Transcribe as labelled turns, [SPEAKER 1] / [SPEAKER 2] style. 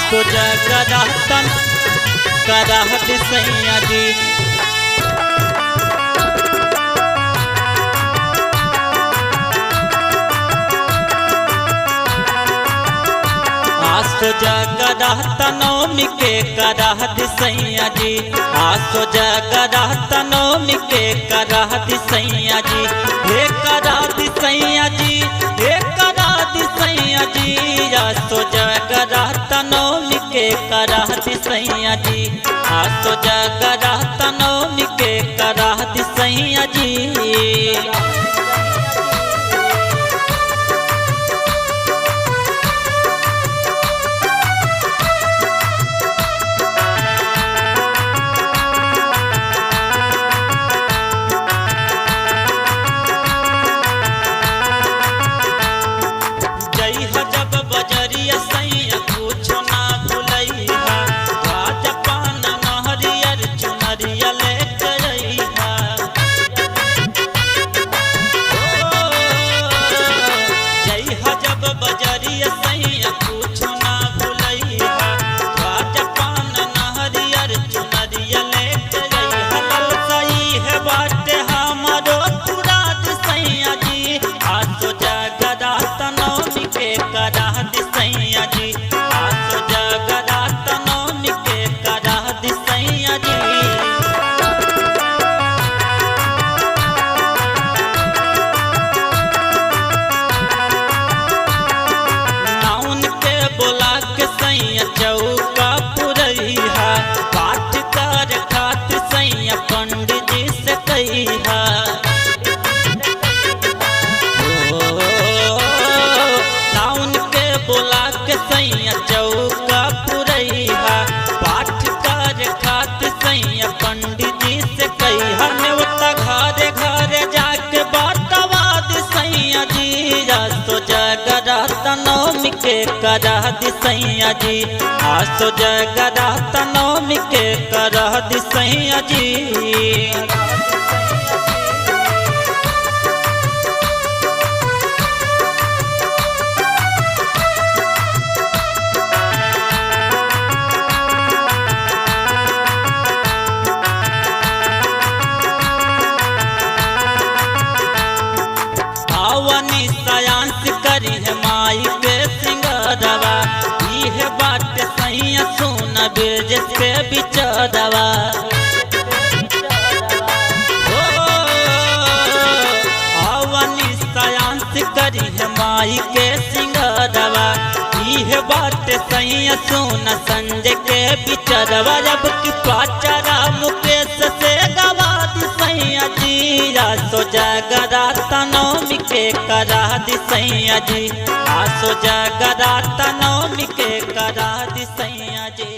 [SPEAKER 1] आसो जगरातन करहत सैया जी। आसो जगरातनों के करहत सैया जी। आसो जगरातनों के करहत सैया जी। हे करहत सैया जी, हे करहत सैया जी। आसो जगरातनों के करहत सैया जी। आसो जगरातनों के करहत सैया जी। चौका पुरैहा पाठ कर खात सैया पंडित जी से कहिहा। नाउन के बोला के सैया चौका पुरैहा पाठ कर खात सैया पंडित जी से कहिहा। नेवता घरे घरे जाके बातवाद सैया जी। आसो जगरातनों के करहत सैया जी। आसो जगरातनों के करहत सैया जी। आवनी सयांस करी है माई के सिंगरवा। इहे बात सैया सुन बेज के बिचरवा। आवनी सयांस करी है माई के सिंगरवा। इहे बात सैया सुन संजय के बिचरवा। जब की पाचरा मुकेश से गवाद सैया जी। आसो जगरातनों के करहत सैया जी। आसो जगरातनों के करहत सैया जी।